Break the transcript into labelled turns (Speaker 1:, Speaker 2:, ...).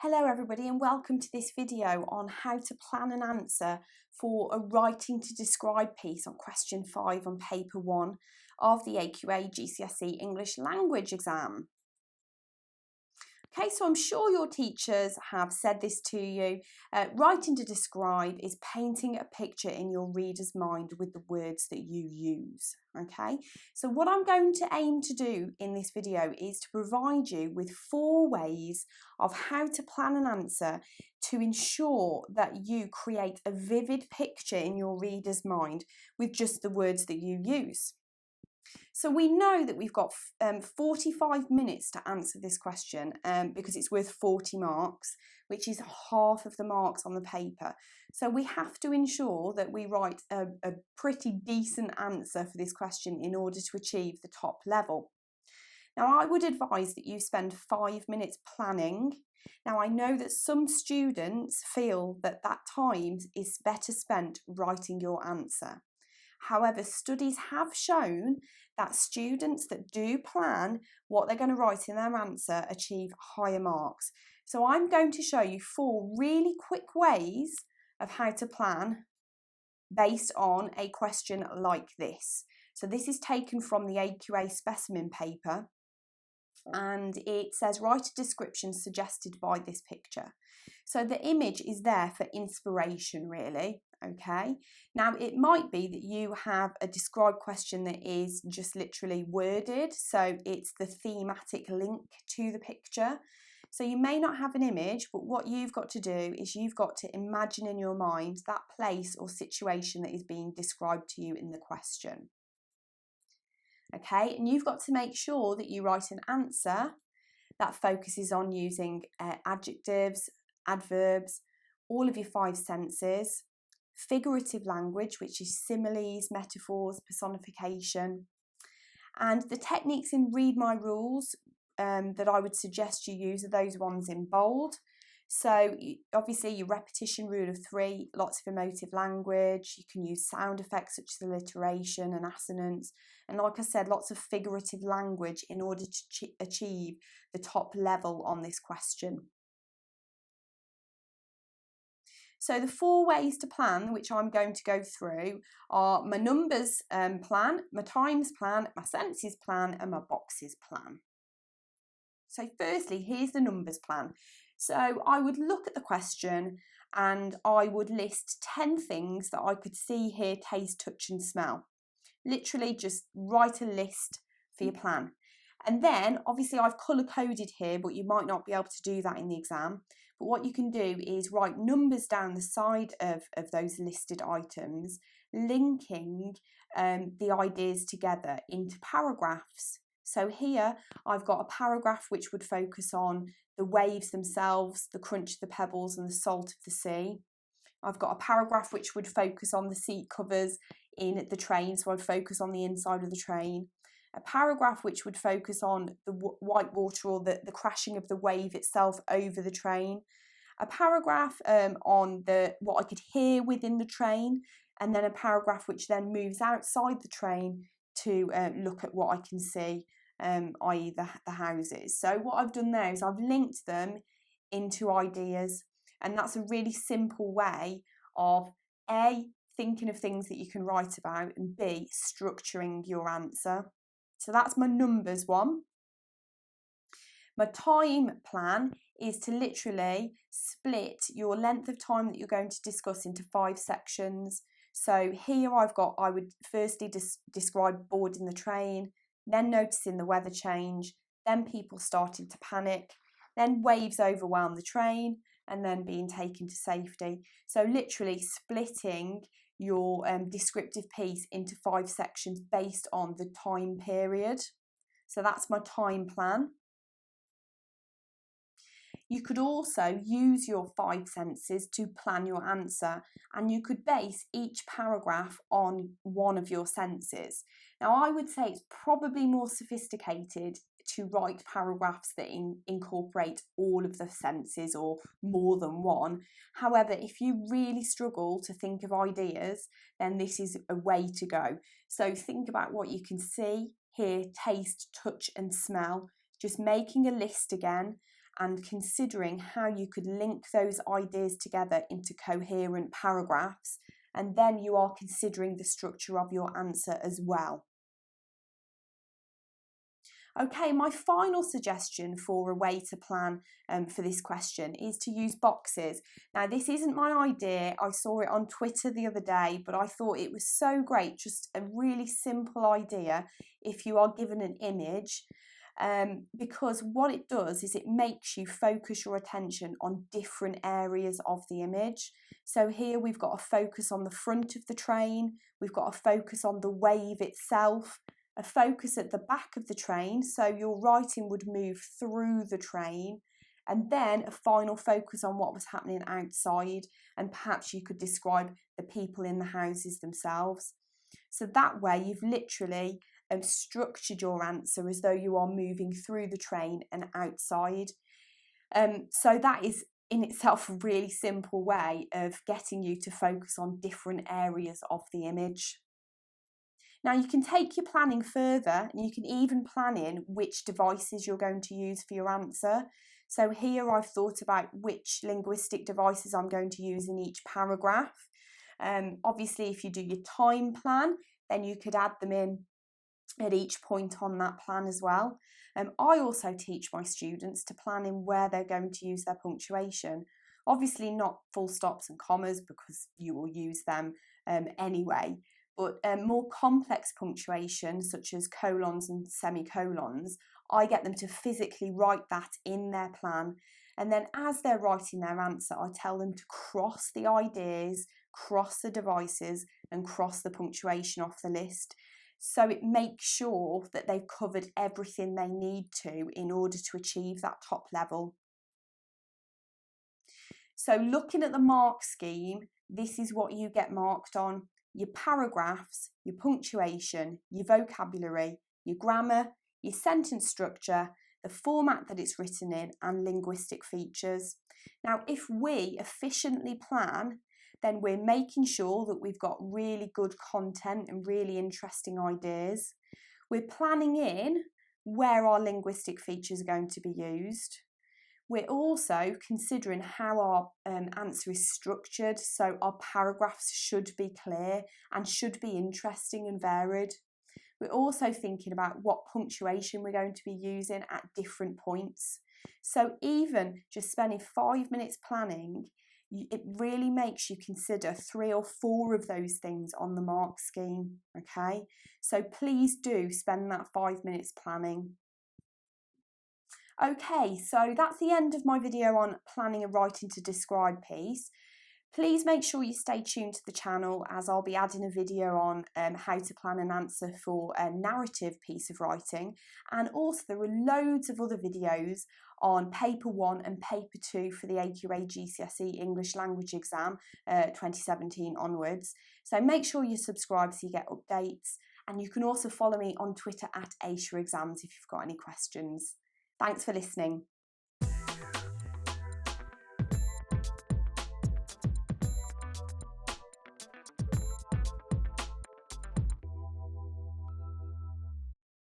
Speaker 1: Hello everybody and welcome to this video on how to plan an answer for a writing to describe piece on question 5 on paper 1 of the AQA GCSE English Language exam. Okay, so I'm sure your teachers have said this to you. Writing to describe is painting a picture in your reader's mind with the words that you use. Okay, so what I'm going to aim to do in this video is to provide you with 4 ways of how to plan an answer to ensure that you create a vivid picture in your reader's mind with just the words that you use. So we know that we've got 45 minutes to answer this question because it's worth 40 marks, which is half of the marks on the paper. So we have to ensure that we write a pretty decent answer for this question in order to achieve the top level. Now, I would advise that you spend 5 minutes planning. Now, I know that some students feel that that time is better spent writing your answer. However, studies have shown that students that do plan what they're going to write in their answer achieve higher marks. So I'm going to show you 4 really quick ways of how to plan based on a question like this. So this is taken from the AQA specimen paper, and it says write a description suggested by this picture. So the image is there for inspiration, really. Okay, now it might be that you have a described question that is just literally worded, so it's the thematic link to the picture. So you may not have an image, but what you've got to do is you've got to imagine in your mind that place or situation that is being described to you in the question. Okay, and you've got to make sure that you write an answer that focuses on using adjectives, adverbs, all of your 5 senses, figurative language, which is similes, metaphors, personification, and the techniques in Read My Rules that I would suggest you use are those ones in bold. So obviously your repetition rule of 3, lots of emotive language, you can use sound effects such as alliteration and assonance, and like I said, lots of figurative language in order to achieve the top level on this question. So the 4 ways to plan, which I'm going to go through, are my numbers plan, my times plan, my sentences plan, and my boxes plan. So firstly, here's the numbers plan. So I would look at the question and I would list 10 things that I could see, hear, taste, touch and smell. Literally just write a list for your plan. And then obviously I've colour coded here, but you might not be able to do that in the exam. But what you can do is write numbers down the side of those listed items, linking the ideas together into paragraphs. So here I've got a paragraph which would focus on the waves themselves, the crunch of the pebbles and the salt of the sea. I've got a paragraph which would focus on the seat covers in the train, so I'd focus on the inside of the train. A paragraph which would focus on the white water or the crashing of the wave itself over the train. A paragraph on what I could hear within the train, and then a paragraph which then moves outside the train to look at what I can see, i.e. the houses. So what I've done there is I've linked them into ideas, and that's a really simple way of A, thinking of things that you can write about, and B, structuring your answer. So that's my numbers one. My time plan is to literally split your length of time that you're going to discuss into 5 sections. So here I would firstly describe boarding the train, then noticing the weather change, then people starting to panic, then waves overwhelm the train, and then being taken to safety. So literally splitting your descriptive piece into 5 sections based on the time period. So that's my time plan. You could also use your 5 senses to plan your answer, and you could base each paragraph on one of your senses. Now, I would say it's probably more sophisticated to write paragraphs that incorporate all of the senses or more than one. However, if you really struggle to think of ideas, then this is a way to go. So think about what you can see, hear, taste, touch and smell, just making a list again. and considering how you could link those ideas together into coherent paragraphs, and then you are considering the structure of your answer as well. Okay, my final suggestion for a way to plan for this question is to use boxes. Now, this isn't my idea. I saw it on Twitter the other day, but I thought it was so great, just a really simple idea if you are given an image. Because what it does is it makes you focus your attention on different areas of the image. So here we've got a focus on the front of the train, we've got a focus on the wave itself, a focus at the back of the train, so your writing would move through the train, and then a final focus on what was happening outside, and perhaps you could describe the people in the houses themselves. So that way you've literally structured your answer as though you are moving through the train and outside. So that is in itself a really simple way of getting you to focus on different areas of the image. Now you can take your planning further, and you can even plan in which devices you're going to use for your answer. So here I've thought about which linguistic devices I'm going to use in each paragraph. Obviously, if you do your time plan, then you could add them in at each point on that plan as well. I also teach my students to plan in where they're going to use their punctuation. Obviously not full stops and commas, because you will use them anyway. But more complex punctuation, such as colons and semicolons, I get them to physically write that in their plan. And then as they're writing their answer, I tell them to cross the ideas, cross the devices, and cross the punctuation off the list. So it makes sure that they've covered everything they need to in order to achieve that top level. So looking at the mark scheme, this is what you get marked on: your paragraphs, your punctuation, your vocabulary, your grammar, your sentence structure, the format that it's written in, and linguistic features. Now, if we efficiently plan, then we're making sure that we've got really good content and really interesting ideas. We're planning in where our linguistic features are going to be used. We're also considering how our answer is structured, so our paragraphs should be clear and should be interesting and varied. We're also thinking about what punctuation we're going to be using at different points. So even just spending 5 minutes planning, it really makes you consider 3 or 4 of those things on the mark scheme, okay? So please do spend that 5 minutes planning. Okay, so that's the end of my video on planning a writing to describe piece. Please make sure you stay tuned to the channel, as I'll be adding a video on how to plan an answer for a narrative piece of writing, and also there are loads of other videos on paper 1 and paper 2 for the AQA GCSE English Language exam 2017 onwards. So make sure you subscribe so you get updates, and you can also follow me on Twitter at AQA Exams if you've got any questions. Thanks for listening.